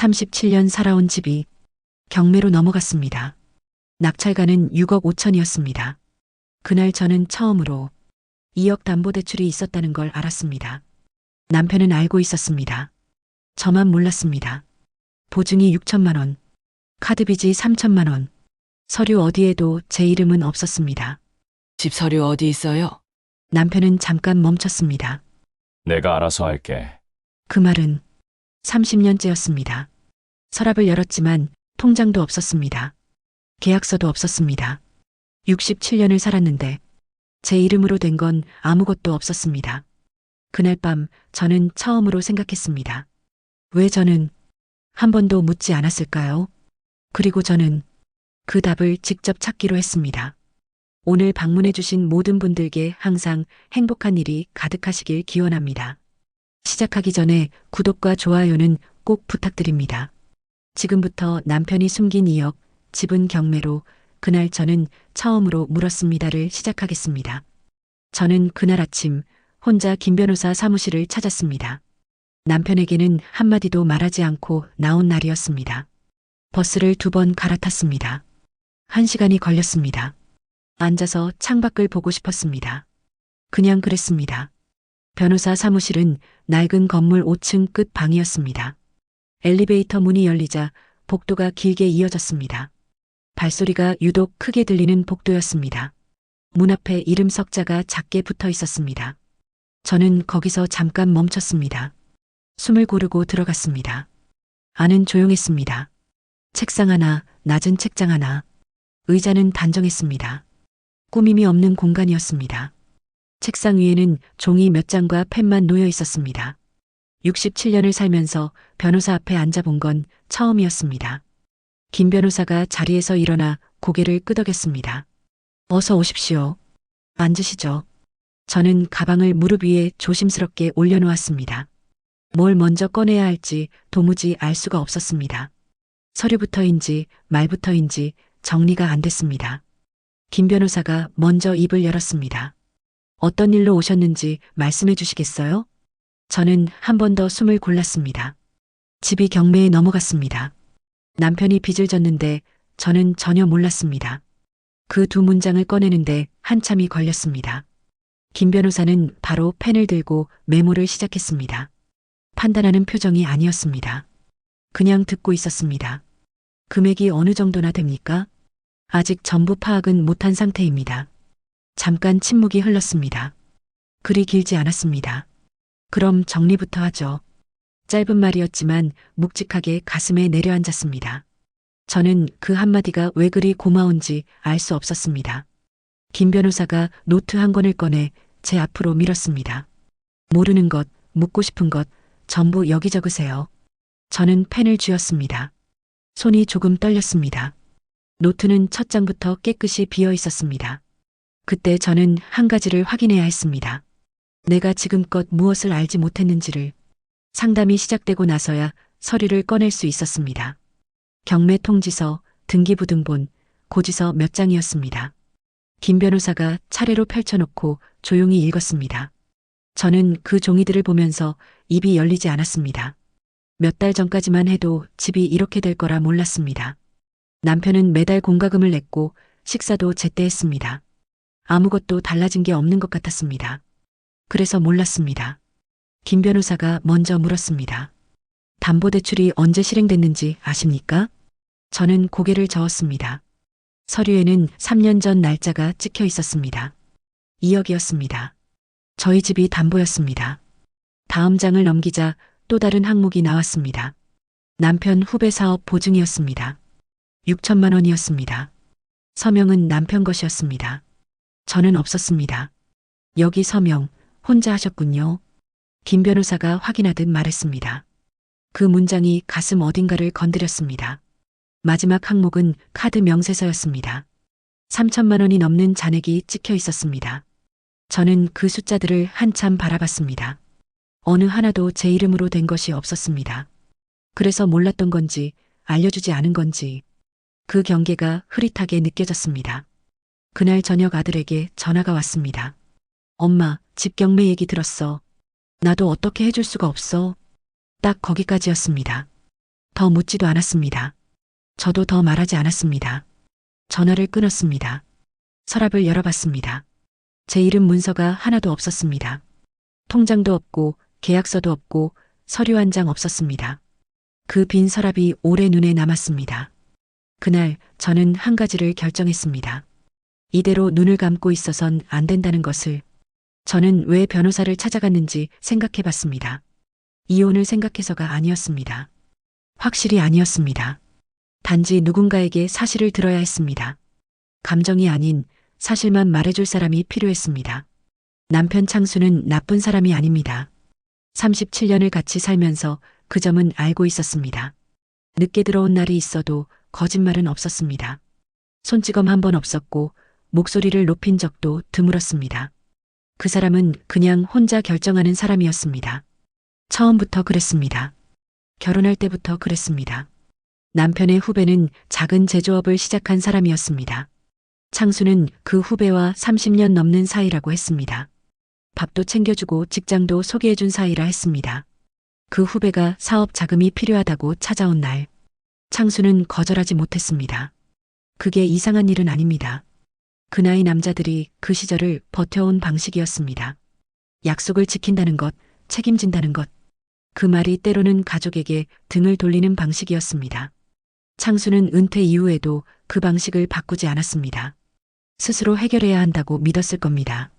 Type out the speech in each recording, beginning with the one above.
37년 살아온 집이 경매로 넘어갔습니다. 낙찰가는 6억 5천이었습니다. 그날 저는 처음으로 2억 담보대출이 있었다는 걸 알았습니다. 남편은 알고 있었습니다. 저만 몰랐습니다. 보증이 6천만 원, 카드빚이 3천만 원, 서류 어디에도 제 이름은 없었습니다. 집 서류 어디 있어요? 남편은 잠깐 멈췄습니다. 내가 알아서 할게. 그 말은 30년째였습니다. 서랍을 열었지만 통장도 없었습니다. 계약서도 없었습니다. 67년을 살았는데 제 이름으로 된 건 아무것도 없었습니다. 그날 밤 저는 처음으로 생각했습니다. 왜 저는 한 번도 묻지 않았을까요? 그리고 저는 그 답을 직접 찾기로 했습니다. 오늘 방문해주신 모든 분들께 항상 행복한 일이 가득하시길 기원합니다. 시작하기 전에 구독과 좋아요는 꼭 부탁드립니다. 지금부터 남편이 숨긴 2억, 집은 경매로 그날 저는 처음으로 물었습니다를 시작하겠습니다. 저는 그날 아침 혼자 김 변호사 사무실을 찾았습니다. 남편에게는 한마디도 말하지 않고 나온 날이었습니다. 버스를 2번 갈아탔습니다. 1시간이 걸렸습니다. 앉아서 창밖을 보고 싶었습니다. 그냥 그랬습니다. 변호사 사무실은 낡은 건물 5층 끝 방이었습니다. 엘리베이터 문이 열리자 복도가 길게 이어졌습니다. 발소리가 유독 크게 들리는 복도였습니다. 문 앞에 이름 석자가 작게 붙어 있었습니다. 저는 거기서 잠깐 멈췄습니다. 숨을 고르고 들어갔습니다. 안은 조용했습니다. 책상 하나, 낮은 책장 하나, 의자는 단정했습니다. 꾸밈이 없는 공간이었습니다. 책상 위에는 종이 몇 장과 펜만 놓여 있었습니다. 67년을 살면서 변호사 앞에 앉아본 건 처음이었습니다. 김 변호사가 자리에서 일어나 고개를 끄덕였습니다. 어서 오십시오. 앉으시죠. 저는 가방을 무릎 위에 조심스럽게 올려놓았습니다. 뭘 먼저 꺼내야 할지 도무지 알 수가 없었습니다. 서류부터인지 말부터인지 정리가 안 됐습니다. 김 변호사가 먼저 입을 열었습니다. 어떤 일로 오셨는지 말씀해 주시겠어요? 저는 한 번 더 숨을 골랐습니다. 집이 경매에 넘어갔습니다. 남편이 빚을 졌는데 저는 전혀 몰랐습니다. 그 2문장을 꺼내는데 한참이 걸렸습니다. 김 변호사는 바로 펜을 들고 메모를 시작했습니다. 판단하는 표정이 아니었습니다. 그냥 듣고 있었습니다. 금액이 어느 정도나 됩니까? 아직 전부 파악은 못한 상태입니다. 잠깐 침묵이 흘렀습니다. 그리 길지 않았습니다. 그럼 정리부터 하죠. 짧은 말이었지만 묵직하게 가슴에 내려앉았습니다. 저는 그 한마디가 왜 그리 고마운지 알 수 없었습니다. 김 변호사가 노트 한 권을 꺼내 제 앞으로 밀었습니다. 모르는 것, 묻고 싶은 것 전부 여기 적으세요. 저는 펜을 쥐었습니다. 손이 조금 떨렸습니다. 노트는 첫 장부터 깨끗이 비어 있었습니다. 그때 저는 한 가지를 확인해야 했습니다. 내가 지금껏 무엇을 알지 못했는지를. 상담이 시작되고 나서야 서류를 꺼낼 수 있었습니다. 경매 통지서, 등기부등본, 고지서 몇 장이었습니다. 김 변호사가 차례로 펼쳐놓고 조용히 읽었습니다. 저는 그 종이들을 보면서 입이 열리지 않았습니다. 몇 달 전까지만 해도 집이 이렇게 될 거라 몰랐습니다. 남편은 매달 공과금을 냈고 식사도 제때 했습니다. 아무것도 달라진 게 없는 것 같았습니다. 그래서 몰랐습니다. 김 변호사가 먼저 물었습니다. 담보대출이 언제 실행됐는지 아십니까? 저는 고개를 저었습니다. 서류에는 3년 전 날짜가 찍혀 있었습니다. 2억이었습니다. 저희 집이 담보였습니다. 다음 장을 넘기자 또 다른 항목이 나왔습니다. 남편 후배 사업 보증이었습니다. 6천만 원이었습니다. 서명은 남편 것이었습니다. 저는 없었습니다. 여기 서명 혼자 하셨군요. 김 변호사가 확인하듯 말했습니다. 그 문장이 가슴 어딘가를 건드렸습니다. 마지막 항목은 카드 명세서였습니다. 3천만 원이 넘는 잔액이 찍혀 있었습니다. 저는 그 숫자들을 한참 바라봤습니다. 어느 하나도 제 이름으로 된 것이 없었습니다. 그래서 몰랐던 건지 알려주지 않은 건지 그 경계가 흐릿하게 느껴졌습니다. 그날 저녁 아들에게 전화가 왔습니다. 엄마, 집 경매 얘기 들었어. 나도 어떻게 해줄 수가 없어. 딱 거기까지였습니다. 더 묻지도 않았습니다. 저도 더 말하지 않았습니다. 전화를 끊었습니다. 서랍을 열어봤습니다. 제 이름 문서가 하나도 없었습니다. 통장도 없고 계약서도 없고 서류 한 장 없었습니다. 그 빈 서랍이 오래 눈에 남았습니다. 그날 저는 한 가지를 결정했습니다. 이대로 눈을 감고 있어선 안 된다는 것을. 저는 왜 변호사를 찾아갔는지 생각해 봤습니다. 이혼을 생각해서가 아니었습니다. 확실히 아니었습니다. 단지 누군가에게 사실을 들어야 했습니다. 감정이 아닌 사실만 말해줄 사람이 필요했습니다. 남편 창수는 나쁜 사람이 아닙니다. 37년을 같이 살면서 그 점은 알고 있었습니다. 늦게 들어온 날이 있어도 거짓말은 없었습니다. 손찌검 한 번 없었고 목소리를 높인 적도 드물었습니다. 그 사람은 그냥 혼자 결정하는 사람이었습니다. 처음부터 그랬습니다. 결혼할 때부터 그랬습니다. 남편의 후배는 작은 제조업을 시작한 사람이었습니다. 창수는 그 후배와 30년 넘는 사이라고 했습니다. 밥도 챙겨주고 직장도 소개해준 사이라 했습니다. 그 후배가 사업 자금이 필요하다고 찾아온 날, 창수는 거절하지 못했습니다. 그게 이상한 일은 아닙니다. 그 나이 남자들이 그 시절을 버텨온 방식이었습니다. 약속을 지킨다는 것, 책임진다는 것. 그 말이 때로는 가족에게 등을 돌리는 방식이었습니다. 창수는 은퇴 이후에도 그 방식을 바꾸지 않았습니다. 스스로 해결해야 한다고 믿었을 겁니다.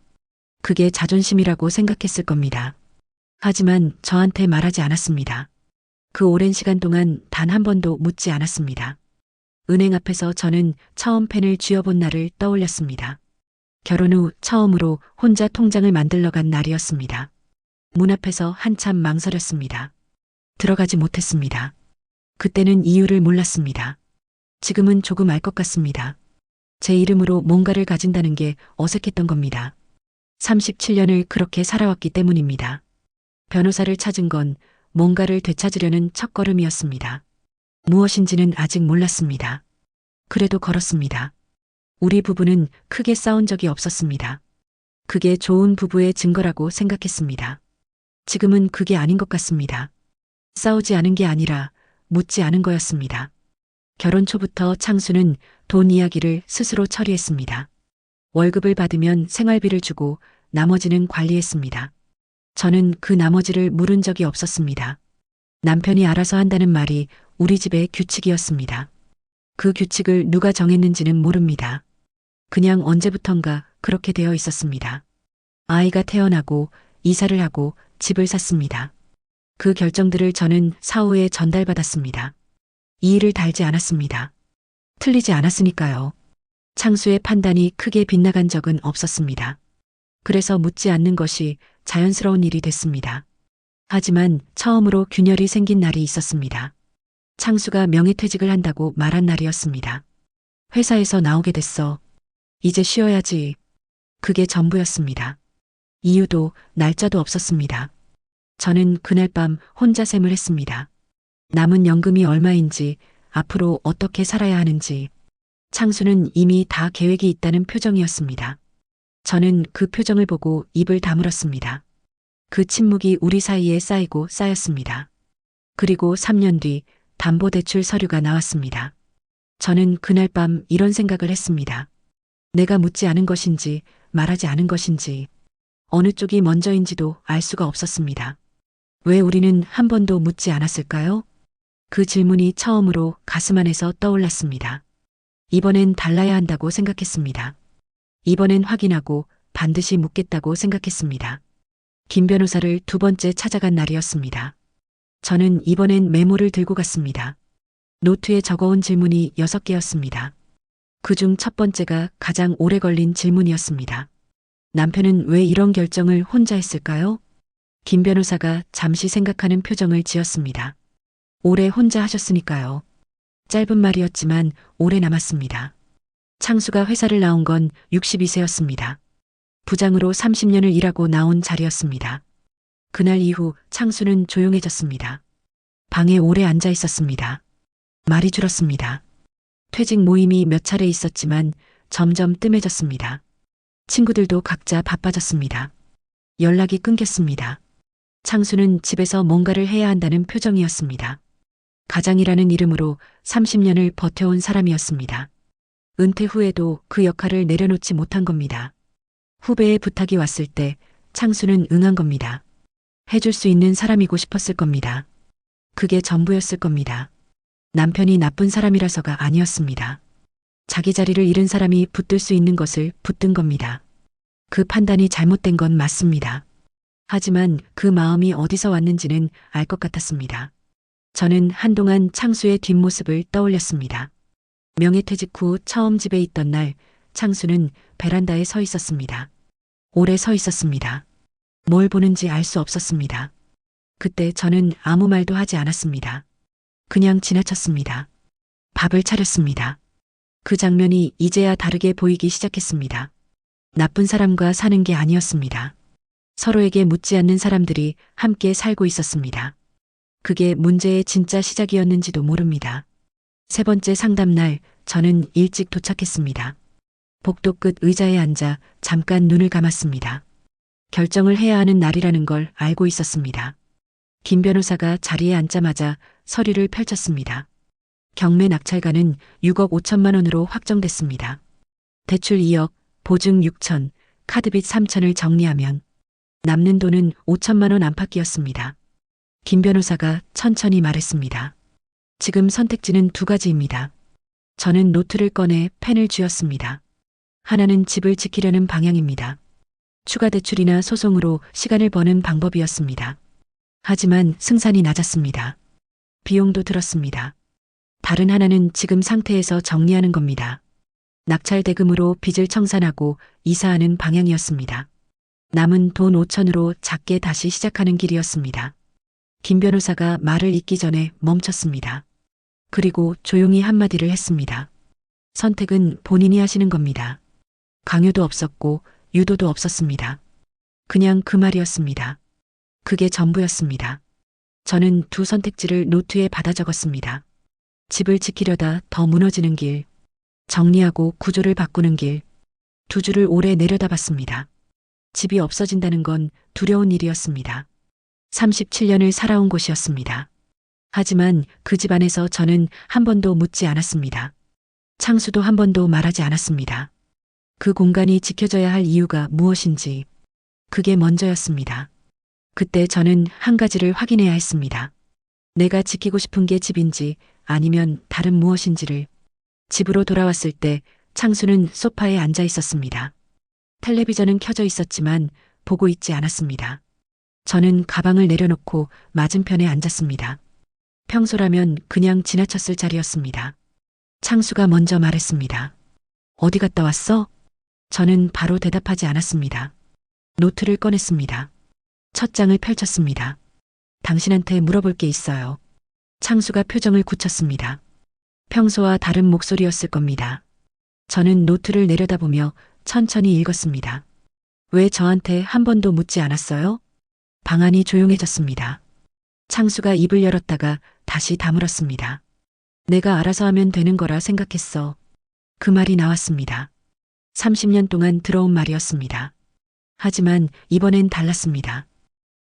그게 자존심이라고 생각했을 겁니다. 하지만 저한테 말하지 않았습니다. 그 오랜 시간 동안 단 한 번도 묻지 않았습니다. 은행 앞에서 저는 처음 펜을 쥐어본 날을 떠올렸습니다. 결혼 후 처음으로 혼자 통장을 만들러 간 날이었습니다. 문 앞에서 한참 망설였습니다. 들어가지 못했습니다. 그때는 이유를 몰랐습니다. 지금은 조금 알 것 같습니다. 제 이름으로 뭔가를 가진다는 게 어색했던 겁니다. 37년을 그렇게 살아왔기 때문입니다. 변호사를 찾은 건 뭔가를 되찾으려는 첫걸음이었습니다. 무엇인지는 아직 몰랐습니다. 그래도 걸었습니다. 우리 부부는 크게 싸운 적이 없었습니다. 그게 좋은 부부의 증거라고 생각했습니다. 지금은 그게 아닌 것 같습니다. 싸우지 않은 게 아니라 묻지 않은 거였습니다. 결혼 초부터 창수는 돈 이야기를 스스로 처리했습니다. 월급을 받으면 생활비를 주고 나머지는 관리했습니다. 저는 그 나머지를 물은 적이 없었습니다. 남편이 알아서 한다는 말이 우리 집의 규칙이었습니다. 그 규칙을 누가 정했는지는 모릅니다. 그냥 언제부턴가 그렇게 되어 있었습니다. 아이가 태어나고 이사를 하고 집을 샀습니다. 그 결정들을 저는 사후에 전달받았습니다. 이의를 달지 않았습니다. 틀리지 않았으니까요. 창수의 판단이 크게 빗나간 적은 없었습니다. 그래서 묻지 않는 것이 자연스러운 일이 됐습니다. 하지만 처음으로 균열이 생긴 날이 있었습니다. 창수가 명예퇴직을 한다고 말한 날이었습니다. 회사에서 나오게 됐어. 이제 쉬어야지. 그게 전부였습니다. 이유도 날짜도 없었습니다. 저는 그날 밤 혼자 셈을 했습니다. 남은 연금이 얼마인지, 앞으로 어떻게 살아야 하는지. 창수는 이미 다 계획이 있다는 표정이었습니다. 저는 그 표정을 보고 입을 다물었습니다. 그 침묵이 우리 사이에 쌓이고 쌓였습니다. 그리고 3년 뒤 담보대출 서류가 나왔습니다. 저는 그날 밤 이런 생각을 했습니다. 내가 묻지 않은 것인지 말하지 않은 것인지 어느 쪽이 먼저인지도 알 수가 없었습니다. 왜 우리는 한 번도 묻지 않았을까요? 그 질문이 처음으로 가슴 안에서 떠올랐습니다. 이번엔 달라야 한다고 생각했습니다. 이번엔 확인하고 반드시 묻겠다고 생각했습니다. 김 변호사를 두 번째 찾아간 날이었습니다. 저는 이번엔 메모를 들고 갔습니다. 노트에 적어온 질문이 6개였습니다. 그중 첫 번째가 가장 오래 걸린 질문이었습니다. 남편은 왜 이런 결정을 혼자 했을까요? 김 변호사가 잠시 생각하는 표정을 지었습니다. 오래 혼자 하셨으니까요. 짧은 말이었지만 오래 남았습니다. 창수가 회사를 나온 건 62세였습니다. 부장으로 30년을 일하고 나온 자리였습니다. 그날 이후 창수는 조용해졌습니다. 방에 오래 앉아 있었습니다. 말이 줄었습니다. 퇴직 모임이 몇 차례 있었지만 점점 뜸해졌습니다. 친구들도 각자 바빠졌습니다. 연락이 끊겼습니다. 창수는 집에서 뭔가를 해야 한다는 표정이었습니다. 가장이라는 이름으로 30년을 버텨온 사람이었습니다. 은퇴 후에도 그 역할을 내려놓지 못한 겁니다. 후배의 부탁이 왔을 때 창수는 응한 겁니다. 해줄 수 있는 사람이고 싶었을 겁니다. 그게 전부였을 겁니다. 남편이 나쁜 사람이라서가 아니었습니다. 자기 자리를 잃은 사람이 붙들 수 있는 것을 붙든 겁니다. 그 판단이 잘못된 건 맞습니다. 하지만 그 마음이 어디서 왔는지는 알 것 같았습니다. 저는 한동안 창수의 뒷모습을 떠올렸습니다. 명예퇴직 후 처음 집에 있던 날 창수는 베란다에 서 있었습니다. 오래 서 있었습니다. 뭘 보는지 알 수 없었습니다. 그때 저는 아무 말도 하지 않았습니다. 그냥 지나쳤습니다. 밥을 차렸습니다. 그 장면이 이제야 다르게 보이기 시작했습니다. 나쁜 사람과 사는 게 아니었습니다. 서로에게 묻지 않는 사람들이 함께 살고 있었습니다. 그게 문제의 진짜 시작이었는지도 모릅니다. 세 번째 상담 날 저는 일찍 도착했습니다. 복도 끝 의자에 앉아 잠깐 눈을 감았습니다. 결정을 해야 하는 날이라는 걸 알고 있었습니다. 김 변호사가 자리에 앉자마자 서류를 펼쳤습니다. 경매 낙찰가는 6억 5천만 원으로 확정됐습니다. 대출 2억, 보증 6천, 카드빚 3천을 정리하면 남는 돈은 5천만 원 안팎이었습니다. 김 변호사가 천천히 말했습니다. 지금 선택지는 두 가지입니다. 저는 노트를 꺼내 펜을 쥐었습니다. 하나는 집을 지키려는 방향입니다. 추가 대출이나 소송으로 시간을 버는 방법이었습니다. 하지만 승산이 낮았습니다. 비용도 들었습니다. 다른 하나는 지금 상태에서 정리하는 겁니다. 낙찰 대금으로 빚을 청산하고 이사하는 방향이었습니다. 남은 돈 5천으로 작게 다시 시작하는 길이었습니다. 김 변호사가 말을 잇기 전에 멈췄습니다. 그리고 조용히 한마디를 했습니다. 선택은 본인이 하시는 겁니다. 강요도 없었고 유도도 없었습니다. 그냥 그 말이었습니다. 그게 전부였습니다. 저는 두 선택지를 노트에 받아 적었습니다. 집을 지키려다 더 무너지는 길, 정리하고 구조를 바꾸는 길, 두 줄을 오래 내려다봤습니다. 집이 없어진다는 건 두려운 일이었습니다. 37년을 살아온 곳이었습니다. 하지만 그 집 안에서 저는 한 번도 묻지 않았습니다. 창수도 한 번도 말하지 않았습니다. 그 공간이 지켜져야 할 이유가 무엇인지, 그게 먼저였습니다. 그때 저는 한 가지를 확인해야 했습니다. 내가 지키고 싶은 게 집인지 아니면 다른 무엇인지를. 집으로 돌아왔을 때 창수는 소파에 앉아 있었습니다. 텔레비전은 켜져 있었지만 보고 있지 않았습니다. 저는 가방을 내려놓고 맞은편에 앉았습니다. 평소라면 그냥 지나쳤을 자리였습니다. 창수가 먼저 말했습니다. 어디 갔다 왔어? 저는 바로 대답하지 않았습니다. 노트를 꺼냈습니다. 첫 장을 펼쳤습니다. 당신한테 물어볼 게 있어요. 창수가 표정을 굳혔습니다. 평소와 다른 목소리였을 겁니다. 저는 노트를 내려다보며 천천히 읽었습니다. 왜 저한테 한 번도 묻지 않았어요? 방안이 조용해졌습니다. 창수가 입을 열었다가 다시 다물었습니다. 내가 알아서 하면 되는 거라 생각했어. 그 말이 나왔습니다. 30년 동안 들어온 말이었습니다. 하지만 이번엔 달랐습니다.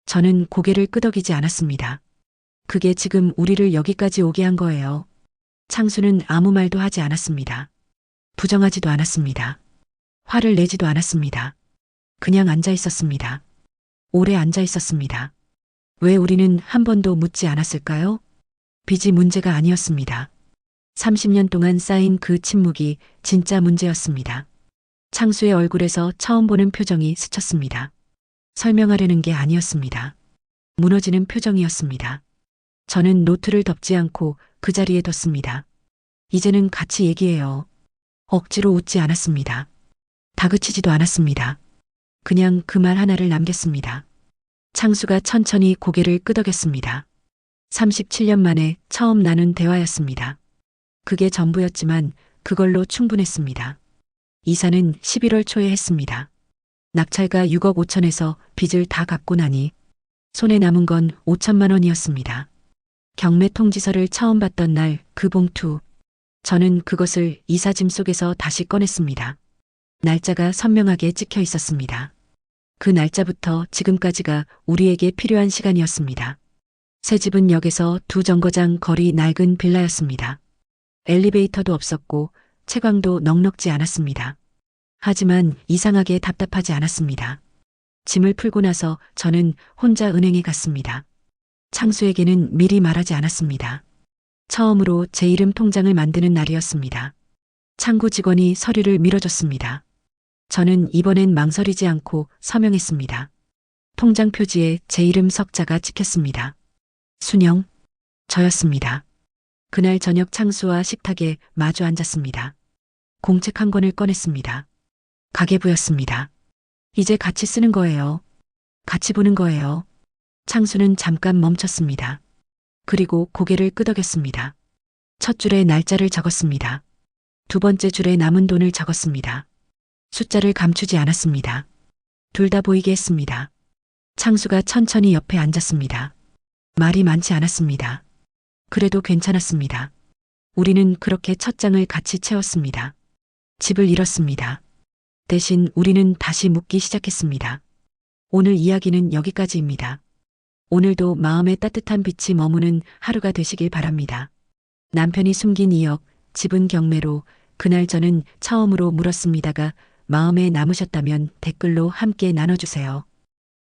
저는 고개를 끄덕이지 않았습니다. 그게 지금 우리를 여기까지 오게 한 거예요. 창수는 아무 말도 하지 않았습니다. 부정하지도 않았습니다. 화를 내지도 않았습니다. 그냥 앉아 있었습니다. 오래 앉아 있었습니다. 왜 우리는 한 번도 묻지 않았을까요? 빚이 문제가 아니었습니다. 30년 동안 쌓인 그 침묵이 진짜 문제였습니다. 창수의 얼굴에서 처음 보는 표정이 스쳤습니다. 설명하려는 게 아니었습니다. 무너지는 표정이었습니다. 저는 노트를 덮지 않고 그 자리에 뒀습니다. 이제는 같이 얘기해요. 억지로 웃지 않았습니다. 다그치지도 않았습니다. 그냥 그 말 하나를 남겼습니다. 창수가 천천히 고개를 끄덕였습니다. 37년 만에 처음 나눈 대화였습니다. 그게 전부였지만 그걸로 충분했습니다. 이사는 11월 초에 했습니다. 낙찰가 6억 5천에서 빚을 다 갚고 나니 손에 남은 건 5천만 원이었습니다. 경매 통지서를 처음 봤던 날 그 봉투. 저는 그것을 이사짐 속에서 다시 꺼냈습니다. 날짜가 선명하게 찍혀 있었습니다. 그 날짜부터 지금까지가 우리에게 필요한 시간이었습니다. 새 집은 역에서 2정거장 거리 낡은 빌라였습니다. 엘리베이터도 없었고 채광도 넉넉지 않았습니다. 하지만 이상하게 답답하지 않았습니다. 짐을 풀고 나서 저는 혼자 은행에 갔습니다. 창수에게는 미리 말하지 않았습니다. 처음으로 제 이름 통장을 만드는 날이었습니다. 창구 직원이 서류를 밀어줬습니다. 저는 이번엔 망설이지 않고 서명했습니다. 통장 표지에 제 이름 석자가 찍혔습니다. 순영, 저였습니다. 그날 저녁 창수와 식탁에 마주 앉았습니다. 공책 한 권을 꺼냈습니다. 가계부였습니다. 이제 같이 쓰는 거예요. 같이 보는 거예요. 창수는 잠깐 멈췄습니다. 그리고 고개를 끄덕였습니다. 첫 줄에 날짜를 적었습니다. 두 번째 줄에 남은 돈을 적었습니다. 숫자를 감추지 않았습니다. 둘 다 보이게 했습니다. 창수가 천천히 옆에 앉았습니다. 말이 많지 않았습니다. 그래도 괜찮았습니다. 우리는 그렇게 첫 장을 같이 채웠습니다. 집을 잃었습니다. 대신 우리는 다시 묻기 시작했습니다. 오늘 이야기는 여기까지입니다. 오늘도 마음에 따뜻한 빛이 머무는 하루가 되시길 바랍니다. 남편이 숨긴 2억, 집은 경매로, 그날 저는 처음으로 물었습니다가 마음에 남으셨다면 댓글로 함께 나눠주세요.